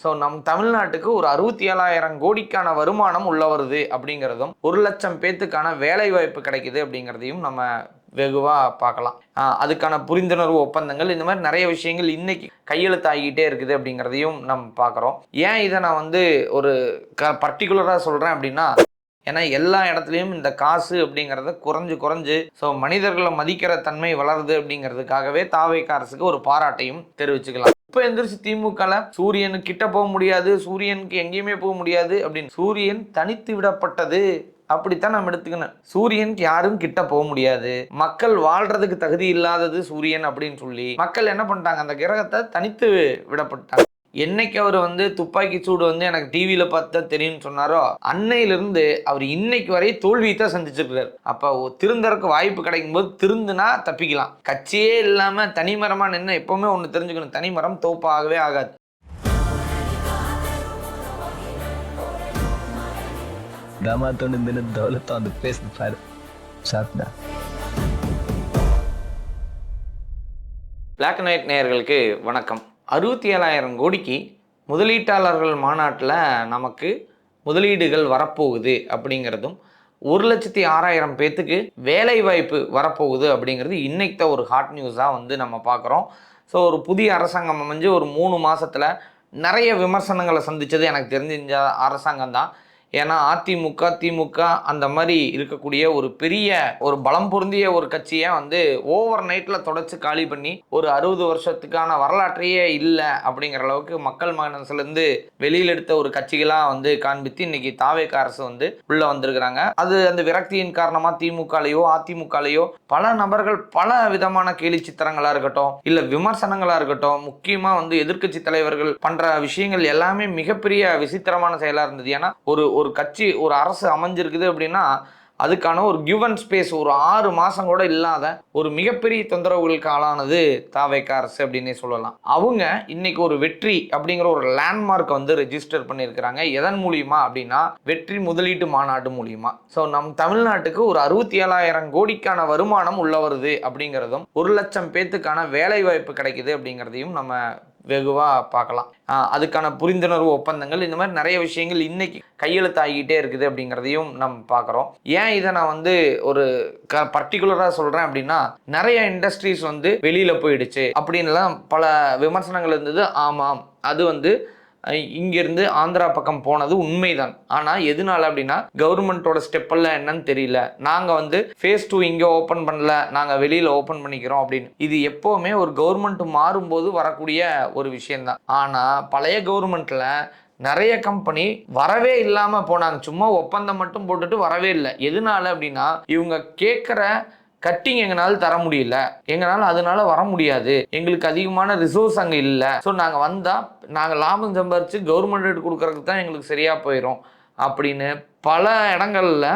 So நம் தமிழ்நாட்டுக்கு ஒரு 67,000 கோடிக்கான வருமானம் உள்ள வருது அப்படிங்கிறதும் 1,00,000 பேத்துக்கான வேலை வாய்ப்பு கிடைக்குது அப்படிங்கிறதையும் நம்ம வெகுவாக பார்க்கலாம். அதுக்கான புரிந்துணர்வு ஒப்பந்தங்கள் இந்த மாதிரி நிறைய விஷயங்கள் இன்னைக்கு கையெழுத்தாகிட்டே இருக்குது அப்படிங்கிறதையும் நம்ம பார்க்குறோம். ஏன் இதை நான் ஒரு பர்டிகுலராக சொல்கிறேன் அப்படின்னா, ஏன்னா எல்லா இடத்துலையும் இந்த காசு அப்படிங்கிறத குறைஞ்சு ஸோ மனிதர்களை மதிக்கிற தன்மை வளருது அப்படிங்கிறதுக்காகவே தாவேக அரசுக்கு ஒரு பாராட்டையும் தெரிவிச்சுக்கலாம். இப்போ எந்திரிச்சு திமுகல சூரியனுக்கு கிட்ட போக முடியாது, சூரியனுக்கு எங்கேயுமே போக முடியாது அப்படின்னு சூரியன் தனித்து விடப்பட்டது அப்படித்தான் நம்ம எடுத்துக்கணும். சூரியனுக்கு யாரும் கிட்ட போக முடியாது, மக்கள் வாழ்றதுக்கு தகுதி இல்லாதது சூரியன் அப்படின்னு சொல்லி மக்கள் என்ன பண்ணிட்டாங்க, அந்த கிரகத்தை தனித்து விடப்பட்டாங்க. என்னைக்கு அவர் துப்பாக்கி சூடு எனக்கு டிவியில பார்த்தா தெரியும்னு சொன்னாரோ அன்னையிலிருந்து அவர் இன்னைக்கு வரை தோல்வியை தான் சந்திச்சிருக்காரு. அப்ப திருந்தறக்கு வாய்ப்பு கிடைக்கும் போது திருந்துனா தப்பிக்கலாம். கட்சியே இல்லாம தனிமரமா நின்று எப்பவுமே ஒண்ணு தெரிஞ்சுக்கணும், தனிமரம் தோப்பாகவே ஆகாது. பிளாக் அண்ட் ஒயிட் நேயர்களுக்கு வணக்கம். 67,000 கோடிக்கு முதலீட்டாளர்கள் மாநாட்டில் நமக்கு முதலீடுகள் வரப்போகுது அப்படிங்கிறதும் 1,06,000 பேத்துக்கு வேலை வாய்ப்பு வரப்போகுது அப்படிங்கிறது இன்னைக்கு தான் ஒரு ஹாட் நியூஸாக நம்ம பார்க்குறோம். ஸோ ஒரு புதிய அரசாங்கம் அமைஞ்சு ஒரு 3 மாதத்தில் நிறைய விமர்சனங்களை சந்தித்தது எனக்கு தெரிஞ்ச அரசாங்கம் தான். ஏன்னா அதிமுக திமுக அந்த மாதிரி இருக்கக்கூடிய ஒரு பெரிய ஒரு பலம் பொருந்திய ஒரு கட்சியை ஓவர் நைட்டில் தொடச்சு காலி பண்ணி ஒரு 60 வருஷத்துக்கான வரலாற்றையே இல்லை அப்படிங்கிற அளவுக்கு மக்கள் மனசுலேருந்து வெளியில் எடுத்த ஒரு கட்சிகளாக காண்பித்து இன்னைக்கு தாவேக அரசு உள்ள வந்திருக்கிறாங்க. அது அந்த விரக்தியின் காரணமாக திமுகலையோ அதிமுகலையோ பல நபர்கள் பல விதமான கேலி சித்திரங்களாக இருக்கட்டும், இல்லை விமர்சனங்களாக இருக்கட்டும், முக்கியமாக எதிர்க்கட்சி தலைவர்கள் பண்ணுற விஷயங்கள் எல்லாமே மிகப்பெரிய விசித்திரமான செயலாக இருந்தது. ஏன்னா ஒரு கட்சி ஒரு அரசு அமைஞ்சிருக்குது அப்படின்னா அதுக்கான ஒரு கிவன் ஸ்பேஸ் ஒரு 6 மாசம் கூட இல்லாத ஒரு மிகப்பெரிய தொந்தரவுகளுக்கு ஆளானது தாவேக அரசு அப்படின்னே சொல்லலாம். அவங்க இன்னைக்கு ஒரு வெற்றி அப்படிங்கிற ஒரு லேண்ட்மார்க் ரெஜிஸ்டர் பண்ணியிருக்கிறாங்க. எதன் மூலியமா அப்படின்னா வெற்றி முதலீட்டு மாநாடு மூலியமா. ஸோ நம் தமிழ்நாட்டுக்கு ஒரு 67,000 கோடிக்கான வருமானம் உள்ள வருது அப்படிங்கிறதும் 1,00,000 பேத்துக்கான வேலை வாய்ப்பு கிடைக்குது அப்படிங்கிறதையும் நம்ம வெகுவாக பார்க்கலாம். அதுக்கான புரிந்துணர்வு ஒப்பந்தங்கள் இந்த மாதிரி நிறைய விஷயங்கள் இன்னைக்கு கையெழுத்தாகிட்டே இருக்குது அப்படிங்கிறதையும் நம்ம பார்க்குறோம். ஏன் இதை நான் ஒரு பர்டிகுலராக சொல்கிறேன் அப்படின்னா, நிறைய இண்டஸ்ட்ரீஸ் வெளியில் போயிடுச்சு அப்படின்லாம் பல விமர்சனங்கள் இருந்தது. ஆமாம், அது இங்கிருந்து ஆந்திரா பக்கம் போனது உண்மைதான். ஆனால் எதனால அப்படின்னா கவர்மெண்ட்டோட ஸ்டெப்பெல்லாம் என்னன்னு தெரியல, நாங்கள் ஃபேஸ் 2 இங்கே ஓப்பன் பண்ணல, நாங்கள் வெளியில் ஓப்பன் பண்ணிக்கிறோம் அப்படின்னு. இது எப்போவுமே ஒரு கவர்மெண்ட் மாறும்போது வரக்கூடிய ஒரு விஷயம்தான். ஆனால் பழைய கவர்மெண்ட்டில் நிறைய கம்பெனி வரவே இல்லாமல் போனாங்க, சும்மா ஒப்பந்தம் மட்டும் போட்டுட்டு வரவே இல்லை. எதனால அப்படின்னா இவங்க கேட்குற கட்டிங் எங்களால் தர முடியல, எங்களால் அதனால வர முடியாது, எங்களுக்கு அதிகமான ரிசோர்ஸ் அங்கே இல்லை, ஸோ நாங்கள் வந்தால் நாங்கள் லாபம் சம்பாரித்து கவர்மெண்ட் கொடுக்கறதுக்கு தான் எங்களுக்கு சரியாக போயிடும் அப்படின்னு பல இடங்களில்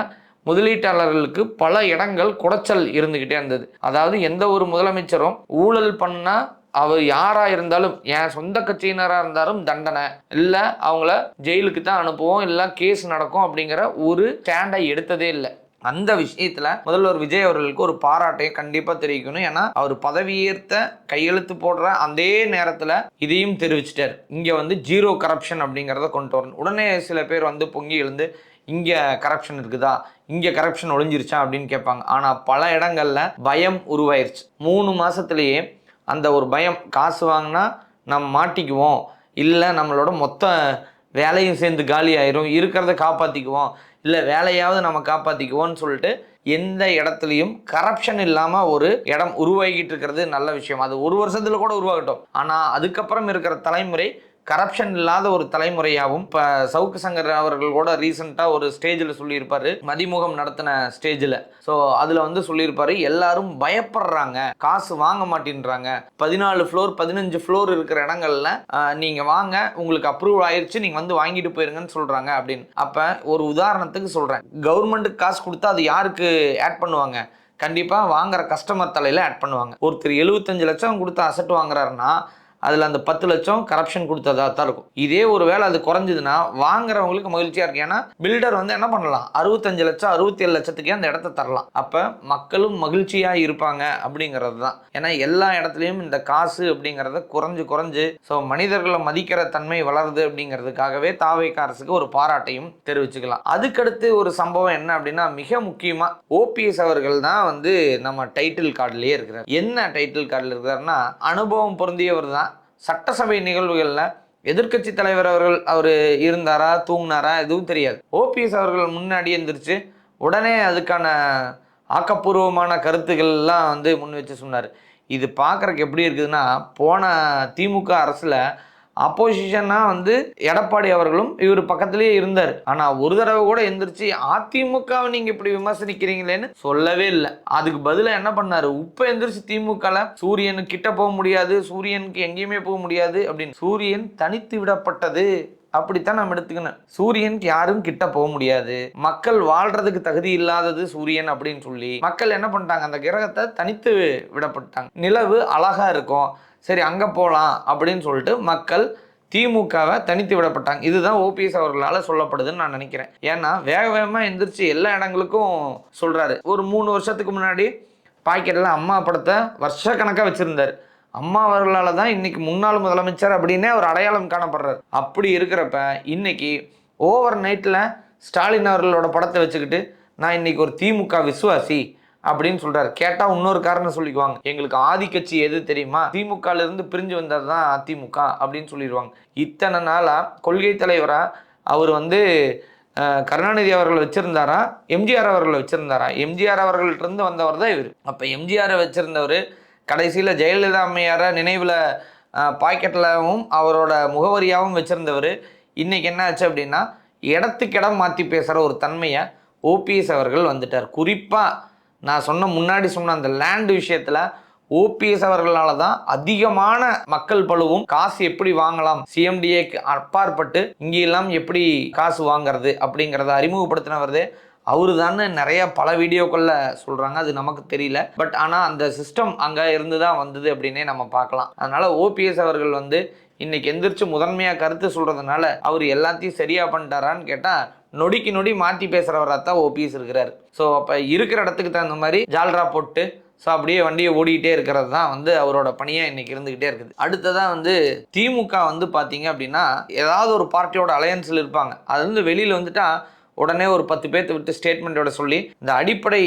முதலீட்டாளர்களுக்கு பல இடங்கள் குடைச்சல் இருந்துக்கிட்டே இருந்தது. அதாவது எந்த ஒரு முதலமைச்சரும் ஊழல் பண்ணால் அவர் யாராக இருந்தாலும், என் சொந்த கட்சியினராக இருந்தாலும் தண்டனை இல்லை, அவங்கள ஜெயிலுக்கு தான் அனுப்புவோம், இல்லை கேஸ் நடக்கும் அப்படிங்கிற ஒரு ஸ்டாண்டை எடுத்ததே இல்லை. அந்த விஷயத்துல முதல்வர் விஜய் அவர்களுக்கு ஒரு பாராட்டையும் கண்டிப்பா தெரிவிக்கணும். ஏன்னா அவர் பதவியேற்ற கையெழுத்து போடுற அதே நேரத்துல இதையும் தெரிவிச்சிட்டார், இங்க ஜீரோ கரப்ஷன் அப்படிங்கிறத கொண்டு வரணும். உடனே சில பேர் பொங்கி எழுந்து இங்க கரப்ஷன் இருக்குதா, இங்க கரப்ஷன் ஒளிஞ்சிருச்சா அப்படின்னு கேட்பாங்க. ஆனா பல இடங்கள்ல பயம் உருவாயிருச்சு. 3 மாசத்திலேயே அந்த ஒரு பயம், காசு வாங்கினா நம்ம மாட்டிக்குவோம், இல்லை நம்மளோட மொத்த வேலையும் சேர்ந்து காலி ஆயிரும், இருக்கிறத காப்பாற்றிக்குவோம், இல்லை வேலையாவது நம்ம காப்பாற்றிக்குவோன்னு சொல்லிட்டு எந்த இடத்துலையும் கரப்ஷன் இல்லாமல் ஒரு இடம் உருவாகிட்டு இருக்கிறது நல்ல விஷயம். அது ஒரு வருஷத்தில் கூட உருவாகட்டும், ஆனால் அதுக்கப்புறம் இருக்கிற தலைமுறை கரப்ஷன் இல்லாத ஒரு தலைமுறையாகவும். இப்போ சவுக்கு சங்கர் அவர்கள் கூட ரீசெண்டாக ஒரு ஸ்டேஜில் சொல்லியிருப்பாரு, மதிமுகம் நடத்தின ஸ்டேஜில். ஸோ அதில் சொல்லியிருப்பாரு, எல்லாரும் பயப்படுறாங்க, காசு வாங்க மாட்டேன்றாங்க, 14 ஃப்ளோர் 15 ஃப்ளோர் இருக்கிற இடங்கள்ல நீங்கள் வாங்க, உங்களுக்கு அப்ரூவ் ஆயிடுச்சு, நீங்கள் வாங்கிட்டு போயிருங்கன்னு சொல்கிறாங்க அப்படின்னு. அப்போ ஒரு உதாரணத்துக்கு சொல்கிறேன், கவர்மெண்ட்டுக்கு காசு கொடுத்தா அது யாருக்கு ஆட் பண்ணுவாங்க? கண்டிப்பாக வாங்குற கஸ்டமர் தலையில் ஆட் பண்ணுவாங்க. ஒருத்தர் 75 லட்சம் கொடுத்து அசட் வாங்குறாருன்னா அதில் அந்த 10 லட்சம் கரப்ஷன் கொடுத்ததா தான் இருக்கும். இதே ஒரு வேளை அது குறைஞ்சதுன்னா வாங்குறவங்களுக்கு மகிழ்ச்சியாக இருக்கு. ஏன்னா பில்டர் வந்து என்ன பண்ணலாம், 65 லட்சம் 67 லட்சத்துக்கே அந்த இடத்த தரலாம். அப்போ மக்களும் மகிழ்ச்சியாக இருப்பாங்க அப்படிங்கிறது தான். ஏன்னா எல்லா இடத்துலையும் இந்த காசு அப்படிங்கிறத குறைஞ்சு ஸோ மனிதர்களை மதிக்கிற தன்மை வளருது அப்படிங்கிறதுக்காகவே தாவேகா அரசுக்கு ஒரு பாராட்டையும் தெரிவிச்சுக்கலாம். அதுக்கடுத்து ஒரு சம்பவம் என்ன அப்படின்னா, மிக முக்கியமா ஓபிஎஸ் அவர்கள் தான் வந்து நம்ம டைட்டில் கார்டுலயே இருக்கிறார். என்ன டைட்டில் கார்டில் இருக்கிறார்னா, அனுபவம் பொருந்தியவர் தான். சட்டசபை நிகழ்வுகள்ல எதிர்க்கட்சி தலைவர் அவர்கள் அவர் இருந்தாரா தூங்கினாரா எதுவும் தெரியாது. ஓபிஎஸ் அவர்கள் முன்னாடி எந்திரிச்சு உடனே அதுக்கான ஆக்கப்பூர்வமான கருத்துக்கள்லாம் வந்து முன் வச்சு சொன்னார். இது பார்க்குறக்கு எப்படி இருக்குதுன்னா, போன திமுக அரசில் அப்போசிஷனாக வந்து எடப்பாடி அவர்களும் இவர் பக்கத்துலேயே இருந்தார். ஆனால் ஒரு தடவை கூட எந்திரிச்சு அதிமுகவை நீங்கள் இப்படி விமர்சனிக்கிறீங்களேன்னு சொல்லவே இல்லை. அதுக்கு பதிலாக என்ன பண்ணார், உப்ப எந்திரிச்சு திமுகவில் சூரியனுக்கு கிட்ட போக முடியாது, சூரியனுக்கு எங்கேயுமே போக முடியாது அப்படின்னு. சூரியன் தனித்து விடப்பட்டது அப்படித்தான் நம்ம எடுத்துக்கணும். சூரியனுக்கு யாரும் கிட்ட போக முடியாது, மக்கள் வாழ்றதுக்கு தகுதி இல்லாதது சூரியன் அப்படின்னு சொல்லி மக்கள் என்ன பண்ணிட்டாங்க, அந்த கிரகத்தை தனித்து விடப்பட்டாங்க. நிலவு அழகா இருக்கும், சரி அங்கே போகலாம் அப்படின்னு சொல்லிட்டு மக்கள் திமுகவை தனித்து விடப்பட்டாங்க. இதுதான் ஓபிஎஸ் அவர்களால் சொல்லப்படுதுன்னு நான் நினைக்கிறேன். ஏன்னா வேகமாக எந்திரிச்சு எல்லா இடங்களுக்கும் சொல்கிறாரு. ஒரு 3 வருஷத்துக்கு முன்னாடி பாக்கெட்டில் அம்மா படத்தை வருஷக்கணக்காக வச்சுருந்தார். அம்மா அவர்களால் தான் இன்னைக்கு முன்னாள் முதலமைச்சர் அப்படின்னே அவர் அடையாளம் காணப்படுறார். அப்படி இருக்கிறப்ப இன்னைக்கு ஓவர் நைட்டில் ஸ்டாலின் அவர்களோட படத்தை வச்சுக்கிட்டு நான் இன்னைக்கு ஒரு திமுக விசுவாசி அப்படின்னு சொல்றாரு. கேட்டால் இன்னொரு காரணம் சொல்லிக்குவாங்க, எங்களுக்கு ஆதிக்கட்சி எது தெரியுமா, திமுகலேருந்து பிரிஞ்சு வந்தது தான் அதிமுக அப்படின்னு சொல்லிடுவாங்க. இத்தனை நாளாக கொள்கை தலைவராக அவர் வந்து கருணாநிதி அவர்கள் வச்சிருந்தாரா, எம்ஜிஆர் அவர்களை வச்சிருந்தாரா? எம்ஜிஆர் அவர்கள்ட்டிருந்து வந்தவர் தான் இவர். அப்போ எம்ஜிஆரை வச்சிருந்தவர் கடைசியில் ஜெயலலிதா அம்மையாரை நினைவில் பாக்கெட்டிலாகவும் அவரோட முகவரியாகவும் வச்சுருந்தவர் இன்றைக்கி என்ன ஆச்சு அப்படின்னா, இடத்துக்கிடம் மாற்றி பேசுகிற ஒரு தன்மையை ஓபிஎஸ் அவர்கள் வந்துட்டார். குறிப்பாக நான் முன்னாடி சொன்ன அந்த லேண்ட் விஷயத்தில் ஓபிஎஸ் அவர்களால் தான் அதிகமான மக்கள் பழுவும் காசு எப்படி வாங்கலாம், சிஎம்டிஏக்கு அப்பாற்பட்டு இங்கெல்லாம் எப்படி காசு வாங்கிறது அப்படிங்கிறத அறிமுகப்படுத்தினவரதே அவரு தான் நிறைய பல வீடியோக்களில் சொல்கிறாங்க. அது நமக்கு தெரியல. பட் ஆனால் அந்த சிஸ்டம் அங்கே இருந்து தான் வந்தது அப்படின்னே நம்ம பார்க்கலாம். அதனால் ஓபிஎஸ் அவர்கள் வந்து இன்னைக்கு எந்திரிச்சு முதன்மையாக கருத்து சொல்கிறதுனால அவர் எல்லாத்தையும் சரியாக பண்ணிட்டாரான்னு கேட்டால் நொடிக்கு நொடி மாற்றி பேசுகிறவராக தான் ஓபிஎஸ் இருக்கிறார். ஸோ அப்போ இருக்கிற இடத்துக்கு தகுந்த மாதிரி ஜால்ரா போட்டு ஸோ அப்படியே வண்டியை ஓடிக்கிட்டே இருக்கிறது தான் வந்து அவரோட பணியாக இன்றைக்கி இருந்துக்கிட்டே இருக்குது. அடுத்ததான் வந்து திமுக வந்து பார்த்தீங்க அப்படின்னா ஏதாவது ஒரு பார்ட்டியோட அலையன்ஸில் இருப்பாங்க. அது வந்து வெளியில் வந்துட்டா உடனே ஒரு 10 பேர்த்து விட்டு ஸ்டேட்மெண்ட்டோட சொல்லி இந்த அடிப்படை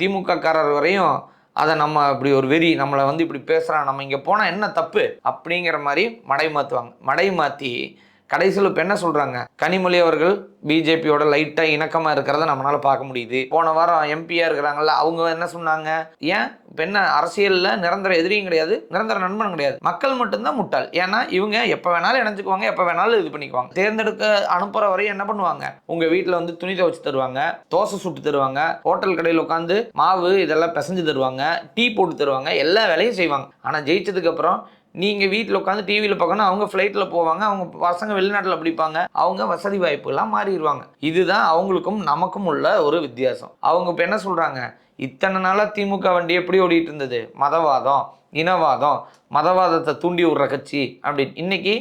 திமுக காரர் வரையும் அதை நம்ம இப்படி ஒரு வெறி நம்மளை வந்து இப்படி பேசுகிறான், நம்ம இங்கே போனால் என்ன தப்பு அப்படிங்கிற மாதிரி மடை மாற்றி கடைசியில் இப்போ என்ன சொல்கிறாங்க, கனிமொழி அவர்கள் பிஜேபியோட லைட்டாக இணக்கமாக இருக்கிறத நம்மளால் பார்க்க முடியுது. போன வாரம் எம்பியாக இருக்கிறாங்கல்ல, அவங்க என்ன சொன்னாங்க, ஏன் இப்போ என்ன அரசியலில் நிரந்தர எதிரியும் கிடையாது, நிரந்தர நண்பனும் கிடையாது, மக்கள் மட்டும்தான் முட்டாள். ஏன்னா இவங்க எப்போ வேணாலும் இணைஞ்சுக்குவாங்க, எப்போ வேணாலும் இது பண்ணிக்குவாங்க. தேர்ந்தெடுக்க அனுப்புகிற வரையும் என்ன பண்ணுவாங்க, உங்கள் வீட்டில் வந்து துணி துவைச்சு தருவாங்க, தோசை சுட்டு தருவாங்க, ஹோட்டல் கடையில் உட்காந்து மாவு இதெல்லாம் பிசைஞ்சு தருவாங்க, டீ போட்டு தருவாங்க, எல்லா வேலையும் செய்வாங்க. ஆனால் ஜெயிச்சதுக்கப்புறம் நீங்கள் வீட்டில் உட்காந்து டிவியில் பார்க்கணும், அவங்க ஃப்ளைட்டில் போவாங்க, அவங்க பசங்க வெளிநாட்டில் படிப்பாங்க, அவங்க வசதி வாய்ப்புலாம் மாறிடுவாங்க. இதுதான் அவங்களுக்கும் நமக்கும் உள்ள ஒரு வித்தியாசம். அவங்க இப்போ என்ன சொல்கிறாங்க, இத்தனை நாளாக திமுக வண்டி எப்படி ஓடிட்டு இருந்தது, மதவாதம் இனவாதம் மதவாதத்தை தூண்டி விடுற கட்சி அப்படின்னு. இன்னைக்கு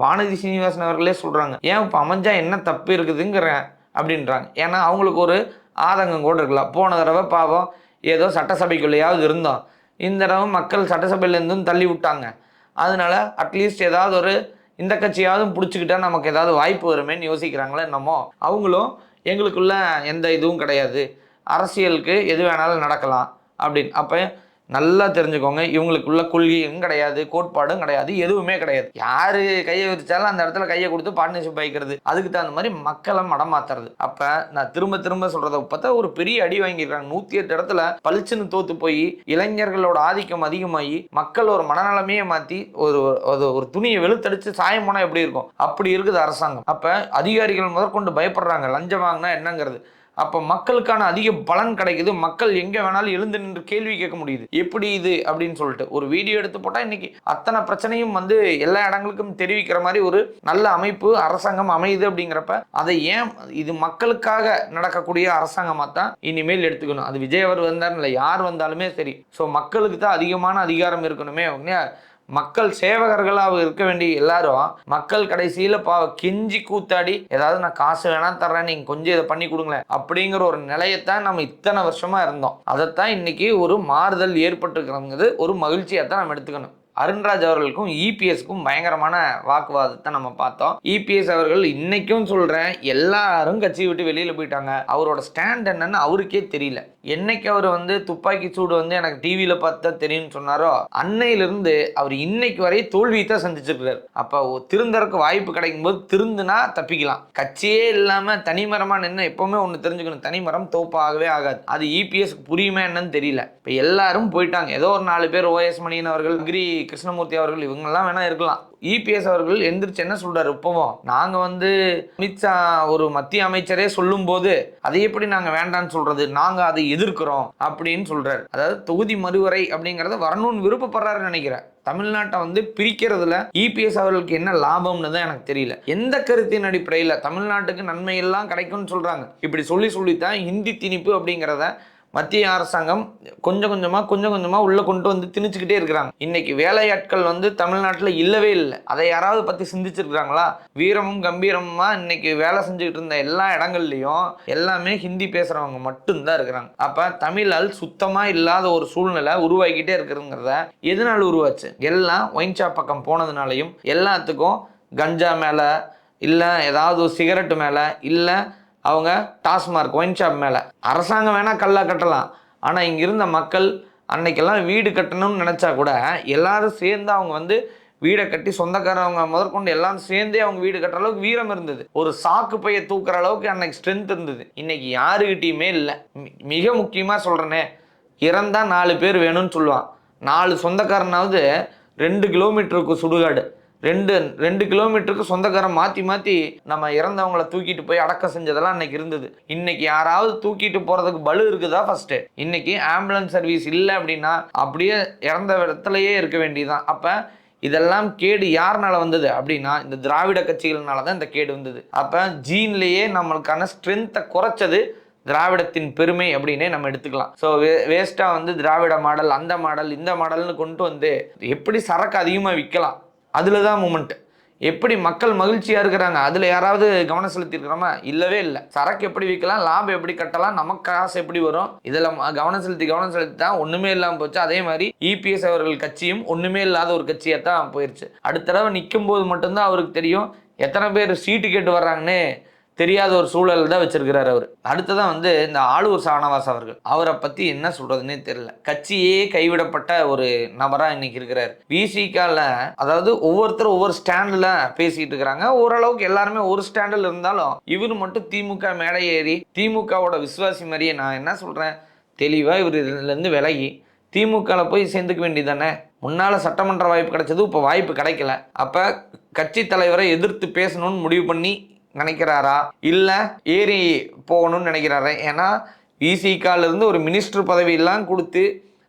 வானதி சீனிவாசன் அவர்களே சொல்கிறாங்க, ஏன் இப்போ அமைஞ்சா என்ன தப்பு இருக்குதுங்கிறேன் அப்படின்றாங்க. ஏன்னா அவங்களுக்கு ஒரு ஆதங்கம் கூட இருக்கலாம். போன தடவை பாவம் ஏதோ சட்டசபைக்குள்ளேயாவது இருந்தோம், இந்த தடவை மக்கள் சட்டசபையிலேருந்தும் தள்ளி விட்டாங்க, அதனால அட்லீஸ்ட் ஏதாவது ஒரு இந்த கட்சியாவது பிடிச்சிக்கிட்டா நமக்கு ஏதாவது வாய்ப்பு வருமேன்னு யோசிக்கிறாங்களே என்னமோ. அவங்களும் எங்களுக்குள்ள எந்த இதுவும் கிடையாது, அரசியலுக்கு எது வேணாலும் நடக்கலாம் அப்படின்னு. அப்போ நல்லா தெரிஞ்சுக்கோங்க, இவங்களுக்குள்ள கொள்கையும் கிடையாது, கோட்பாடும் கிடையாது, எதுவுமே கிடையாது. யாரு கையை விரிச்சாலும் அந்த இடத்துல கையை கொடுத்து பார்ட்னர்ஷிப் வைக்கிறது, அதுக்கு தகுந்த மாதிரி மக்களை மடமாத்துறது. அப்ப நான் திரும்ப சொல்றதை பார்த்தா ஒரு பெரிய அடி வாங்கிடுறாங்க. 108 இடத்துல பளிச்சுன்னு தோத்து போய் இளைஞர்களோட ஆதிக்கம் அதிகமாகி மக்கள் ஒரு மனநலமையே மாற்றி ஒரு துணியை வெளுத்தடிச்சு சாயம் போனால் எப்படி இருக்கும், அப்படி இருக்குது அரசாங்கம். அப்ப அதிகாரிகள் முதற்கொண்டு பயப்படுறாங்க, லஞ்சம் வாங்கினா என்னங்கிறது. அப்போ மக்களுக்கான அதிக பலன் கிடைக்குது, மக்கள் எங்கே வேணாலும் எழுந்து நின்று கேள்வி கேட்க முடியுது, எப்படி இது அப்படின்னு சொல்லிட்டு ஒரு வீடியோ எடுத்து போட்டால் இன்னைக்கு அத்தனை பிரச்சனையும் வந்து எல்லா இடங்களுக்கும் தெரிவிக்கிற மாதிரி ஒரு நல்ல அமைப்பு அரசாங்கம் அமையுது. அப்படிங்கிறப்ப அதை ஏன் இது மக்களுக்காக நடக்கக்கூடிய அரசாங்கமாக தான் இனிமேல் எடுத்துக்கணும். அது விஜய் அவர் வந்தார் இல்லை, யார் வந்தாலுமே சரி. ஸோ மக்களுக்கு தான் அதிகமான அதிகாரம் இருக்கணுமே. மக்கள் சேவகர்களாக இருக்க வேண்டிய எல்லாரும் மக்கள் கடைசியில கெஞ்சி கூத்தாடி ஏதாவது நான் காசு வேணா தர்றேன், நீங்க கொஞ்சம் இதை பண்ணி கொடுங்களேன் அப்படிங்கிற ஒரு நிலையத்தான் நம்ம இத்தனை வருஷமா இருந்தோம். அதைத்தான் இன்னைக்கு ஒரு மாறுதல் ஏற்பட்டுருக்கிறது ஒரு மகிழ்ச்சியை தான் நம்ம எடுத்துக்கணும். அருண்ராஜ் அவர்களுக்கும் இபிஎஸ்க்கும் பயங்கரமான வாக்குவாதத்தை நம்ம பார்த்தோம். இபிஎஸ் அவர்கள் இன்னைக்கும் சொல்றேன், எல்லாரும் கட்சியை விட்டு வெளியில போயிட்டாங்க. அவரோட ஸ்டாண்ட் என்னன்னு அவருக்கே தெரியல. என்னைக்கு அவர் துப்பாக்கி சூடு எனக்கு டிவியில பார்த்தா தெரியும்னு சொன்னாரோ அன்னையிலிருந்து அவர் இன்னைக்கு வரை தோல்வியை தான் சந்திச்சிருக்கிறார். அப்ப திருந்தறக்கு வாய்ப்பு கிடைக்கும் போது திருந்துனா தப்பிக்கலாம். கட்சியே இல்லாம தனிமரமா நின்று எப்பவுமே ஒண்ணு தெரிஞ்சுக்கணும், தனிமரம் தோப்பாகவே ஆகாது. அது இபிஎஸ் புரியுமா என்னன்னு தெரியல. இப்ப எல்லாரும் போயிட்டாங்க. ஏதோ ஒரு 4 பேர், ஓஎஸ் மணியன் அவர்கள், கிரி கிருஷ்ணமூர்த்தி அவர்கள், இவங்கெல்லாம் வேணா இருக்கலாம். இபிஎஸ் அவர்கள் எந்திரிச்சு என்ன சொல்றாரு, இப்பவும் நாங்க அமித்ஷா ஒரு மத்திய அமைச்சரே சொல்லும் போது அதை எப்படி நாங்க வேண்டான்னு சொல்றது, நாங்க அதை எதிர்க்கிறோம் அப்படின்னு சொல்றாரு. அதாவது தொகுதி மறுவரை அப்படிங்கறத வரணும்னு விருப்பப்படுறாருன்னு நினைக்கிறேன். தமிழ்நாட்டை பிரிக்கிறதுல இபிஎஸ் அவர்களுக்கு என்ன லாபம்னு தான் எனக்கு தெரியல. எந்த கருத்தின் அடிப்படையில் தமிழ்நாட்டுக்கு நன்மை எல்லாம் கிடைக்கும்னு சொல்றாங்க. இப்படி சொல்லித்தான் ஹிந்தி திணிப்பு அப்படிங்கிறத மத்திய அரசாங்கம் கொஞ்சம் கொஞ்சமா உள்ள கொண்டு திணிச்சுக்கிட்டே இருக்கிறாங்க. இன்னைக்கு வேலையாட்கள் தமிழ்நாட்டில் இல்லவே இல்லை. அதை யாராவது பத்தி சிந்திச்சிருக்கிறாங்களா? வீரமும் கம்பீரமா இன்னைக்கு வேலை செஞ்சுக்கிட்டு இருந்த எல்லா இடங்கள்லயும் எல்லாமே ஹிந்தி பேசுறவங்க மட்டும்தான் இருக்கிறாங்க. அப்ப தமிழால் சுத்தமா இல்லாத ஒரு சூழ்நிலை உருவாக்கிட்டே இருக்கிறதுங்கிறத எதனால உருவாச்சு? எல்லாம் ஒயின் ஷாப் பக்கம் போனதுனாலையும், எல்லாத்துக்கும் கஞ்சா மேல இல்ல ஏதாவது சிகரெட்டு மேல இல்ல அவங்க டாஸ்மார்க் ஒயின் ஷாப் மேலே. அரசாங்கம் வேணால் கல்லா கட்டலாம், ஆனால் இங்கே இருந்த மக்கள் அன்னைக்கெல்லாம் வீடு கட்டணும்னு நினச்சா கூட எல்லாரும் சேர்ந்து அவங்க வீடை கட்டி சொந்தக்காரவங்க முதற்கொண்டு எல்லாரும் சேர்ந்தே அவங்க வீடு கட்டுற அளவுக்கு வீரம் இருந்தது. ஒரு சாக்கு பையை தூக்குற அளவுக்கு அன்னைக்கு ஸ்ட்ரென்த் இருந்தது. இன்னைக்கு யாருக்கிட்டையுமே இல்லை. மிக முக்கியமாக சொல்கிறேனே, இறந்தா 4 பேர் வேணும்னு சொல்லுவான். 4 சொந்தக்காரனாவது 2 கிலோமீட்டருக்கு சுடுகாடு, 2 கிலோமீட்டருக்கு சொந்தக்காரன் மாற்றி நம்ம இறந்தவங்களை தூக்கிட்டு போய் அடக்கம் செஞ்சதெல்லாம் அன்னைக்கு இருந்தது. இன்னைக்கு யாராவது தூக்கிட்டு போகிறதுக்கு பலு இருக்குதா? ஃபர்ஸ்ட்டு இன்னைக்கு ஆம்புலன்ஸ் சர்வீஸ் இல்லை அப்படின்னா அப்படியே இறந்த இடத்துலையே இருக்க வேண்டியதுதான். அப்போ இதெல்லாம் கேடு யாருனால வந்தது அப்படின்னா இந்த திராவிட கட்சிகள்னால தான் இந்த கேடு வந்தது. அப்போ ஜீன்லேயே நம்மளுக்கான ஸ்ட்ரென்த்தை குறைச்சது திராவிடத்தின் பெருமை அப்படின்னே நம்ம எடுத்துக்கலாம். ஸோ வேஸ்ட்டாக திராவிட மாடல், அந்த மாடல், இந்த மாடல்னு கொண்டு எப்படி சரக்கு அதிகமாக விற்கலாம், அதில் தான் மூமெண்ட். எப்படி மக்கள் மகிழ்ச்சியாக இருக்கிறாங்க அதில் யாராவது கவனம் செலுத்திருக்கிறோமா? இல்லவே இல்லை. சரக்கு எப்படி விற்கலாம், லாபம் எப்படி கட்டலாம், நமக்கு காசு எப்படி வரும், இதில் கவனம் செலுத்தி தான் ஒன்றுமே இல்லாமல் போச்சு. அதே மாதிரி இபிஎஸ் அவர்கள் கட்சியும் ஒன்றுமே இல்லாத ஒரு கட்சியாக தான் போயிடுச்சு. அடுத்த தடவை நிற்கும் போது மட்டும்தான் அவருக்கு தெரியும் எத்தனை பேர் சீட்டு கேட்டு வர்றாங்கன்னு தெரியாத ஒரு சூழல் தான் வச்சிருக்கிறார் அவர். அடுத்ததான் இந்த ஆளூர் ஷானவாஸ் அவர்கள், அவரை பத்தி என்ன சொல்றதுன்னே தெரியல. கட்சியே கைவிடப்பட்ட ஒரு நபரா இன்னைக்கு இருக்கிறார். விசிகால அதாவது ஒவ்வொருத்தரும் ஒவ்வொரு ஸ்டாண்ட்ல பேசிட்டு இருக்கிறாங்க. ஓரளவுக்கு எல்லாருமே ஒரு ஸ்டாண்டில் இருந்தாலும் இவர் மட்டும் திமுக மேடை ஏறி திமுகவோட விசுவாசி மாதிரியே, நான் என்ன சொல்றேன், தெளிவா இவர் இதுல இருந்து விலகி திமுகவில் போய் சேர்ந்துக்க வேண்டியதானே. முன்னால சட்டமன்ற வாய்ப்பு கிடைச்சது, இப்போ வாய்ப்பு கிடைக்கல. அப்ப கட்சி தலைவரை எதிர்த்து பேசணும்னு முடிவு பண்ணி நினைக்கிறாரா, இல்லை ஏறி போகணும்னு நினைக்கிறாரா? ஏன்னா விசிகால இருந்து ஒரு மினிஸ்டர் பதவியெல்லாம் கொடுத்து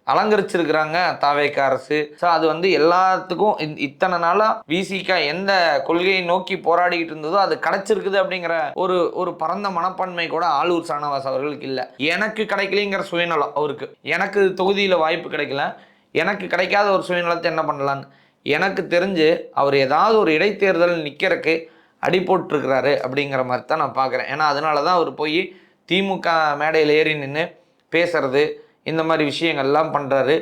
அலங்கரிச்சிருக்கிறாங்க தாவேக அரசு. ஸோ அது எல்லாத்துக்கும் இத்தனை நாளாக விசிகா எந்த கொள்கையை நோக்கி போராடிக்கிட்டு இருந்ததோ அது கிடைச்சிருக்குது அப்படிங்கிற ஒரு பரந்த மனப்பான்மை கூட ஆளூர் ஷானவாஸ் அவர்களுக்கு இல்லை. எனக்கு கிடைக்கலைங்கிற சுயநலம் அவருக்கு. எனக்கு தொகுதியில் வாய்ப்பு கிடைக்கல, எனக்கு கிடைக்காத ஒரு சுயநலத்தை என்ன பண்ணலான்னு எனக்கு தெரிஞ்சு அவர் ஏதாவது ஒரு இடைத்தேர்தல் நிற்கிறதுக்கு அடி போட்டிருக்கிறாரு அப்படிங்கிற மாதிரி தான் நான் பார்க்குறேன். ஏன்னா அதனால தான் அவர் போய் திமுக மேடையில் ஏறி நின்று பேசுறது, இந்த மாதிரி விஷயங்கள்லாம் பண்ணுறாரு.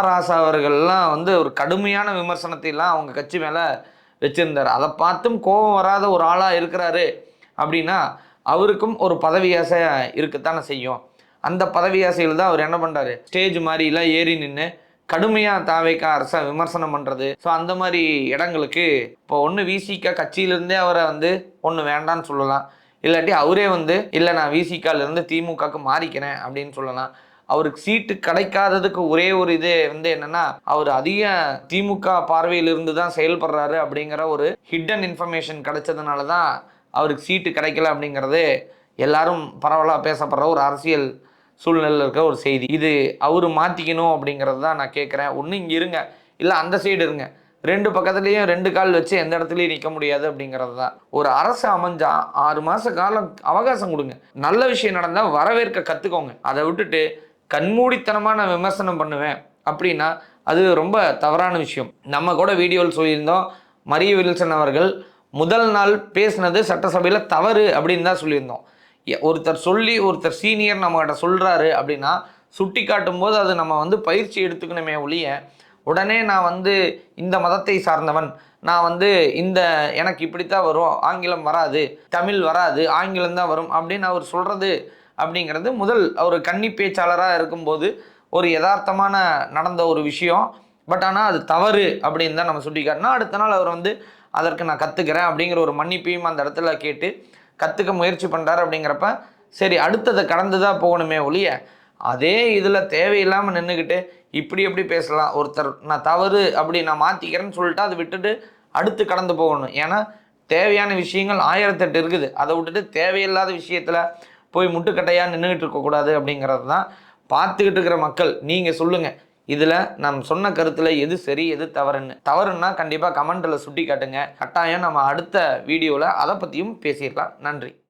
ராசா அவர்கள்லாம் ஒரு கடுமையான விமர்சனத்தையெல்லாம் அவங்க கட்சி மேலே வச்சுருந்தார். அதை பார்த்தும் கோபம் வராத ஒரு ஆளாக இருக்கிறாரு அப்படின்னா அவருக்கும் ஒரு பதவி ஆசை இருக்கத்தானே செய்யும். அந்த பதவி ஆசையில் தான் அவர் என்ன பண்ணுறாரு, ஸ்டேஜ் மாதிரிலாம் ஏறி நின்று கடுமையாக தாவேக அரசை விமர்சனம் பண்ணுறது. ஸோ அந்த மாதிரி இடங்களுக்கு இப்போ ஒன்று விசிக கட்சியிலேருந்தே அவரை ஒன்று வேண்டான்னு சொல்லலாம், இல்லாட்டி அவரே இல்லை நான் விசிகாலேருந்து திமுகவுக்கு மாறிக்கிறேன் அப்படின்னு சொல்லலாம். அவருக்கு சீட்டு கிடைக்காததுக்கு ஒரே ஒரு இது என்னன்னா, அவர் அதிக திமுக பார்வையிலிருந்து தான் செயல்படுறாரு அப்படிங்கிற ஒரு ஹிடன் இன்ஃபர்மேஷன் கிடைச்சதுனால தான் அவருக்கு சீட்டு கிடைக்கல அப்படிங்கிறது எல்லாரும் பரவலாக பேசப்படுற ஒரு அரசியல் சூழ்நிலையில் இருக்க ஒரு செய்தி. இது அவர் மாற்றிக்கணும் அப்படிங்கிறது தான் நான் கேட்குறேன். ஒன்று இங்கே இருங்க, இல்லை அந்த சைடு இருங்க, 2 பக்கத்துலேயும் 2 கால் வச்சு எந்த இடத்துலையும் நிற்க முடியாது அப்படிங்கிறது தான். ஒரு அரசு அமைஞ்சா 6 மாத காலம் அவகாசம் கொடுங்க. நல்ல விஷயம் நடந்தால் வரவேற்க கற்றுக்கோங்க. அதை விட்டுட்டு கண்மூடித்தனமாக நான் விமர்சனம் பண்ணுவேன் அப்படின்னா அது ரொம்ப தவறான விஷயம். நம்ம கூட வீடியோவில் சொல்லியிருந்தோம், மரிய வில்சன் அவர்கள் முதல் நாள் பேசினது சட்டசபையில் தவறு அப்படின்னு தான் சொல்லியிருந்தோம். ஒருத்தர் சொல்லி ஒருத்தர் சீனியர் நம்மகிட்ட சொல்கிறாரு அப்படின்னா சுட்டி காட்டும் போது அது நம்ம வந்து பயிற்சி எடுத்துக்கணுமே ஒழிய, உடனே நான் வந்து இந்த மதத்தை சார்ந்தவன், நான் வந்து இந்த எனக்கு இப்படித்தான் வரும், ஆங்கிலம் வராது, தமிழ் வராது, ஆங்கிலம் தான் வரும் அப்படின்னு அவர் சொல்கிறது அப்படிங்கிறது முதல் அவர் கன்னி பேச்சாளராக இருக்கும்போது ஒரு யதார்த்தமான நடந்த ஒரு விஷயம். பட் ஆனால் அது தவறு அப்படின்னு தான் நம்ம சுட்டி காட்டினா, அடுத்த நாள் அவர் வந்து அதற்கு நான் கற்றுக்கிறேன் அப்படிங்கிற ஒரு மன்னிப்பையும் அந்த இடத்துல கேட்டு கற்றுக்க முயற்சி பண்ணுறாரு. அப்படிங்கிறப்ப சரி, அடுத்ததை கடந்து தான் போகணுமே ஒழிய, அதே இதில் தேவையில்லாமல் நின்றுக்கிட்டு இப்படி எப்படி பேசலாம், ஒருத்தர் நான் தவறு அப்படி நான் மாற்றிக்கிறேன்னு சொல்லிட்டு அதை விட்டுட்டு அடுத்து கடந்து போகணும். ஏன்னா தேவையான விஷயங்கள் 1008 இருக்குது. அதை விட்டுட்டு தேவையில்லாத விஷயத்தில் போய் முட்டுக்கட்டையாக நின்றுக்கிட்டு இருக்கக்கூடாது அப்படிங்கிறது தான். பார்த்துக்கிட்டு இருக்கிற மக்கள் நீங்கள் சொல்லுங்கள், இதில் நம்ம சொன்ன கருத்தில் எது சரி எது தவறுன்னா கண்டிப்பாக கமெண்ட்டில் சுட்டி காட்டுங்க. கட்டாயம் நம்ம அடுத்த வீடியோவில் அதை பற்றியும் பேசிடலாம். நன்றி.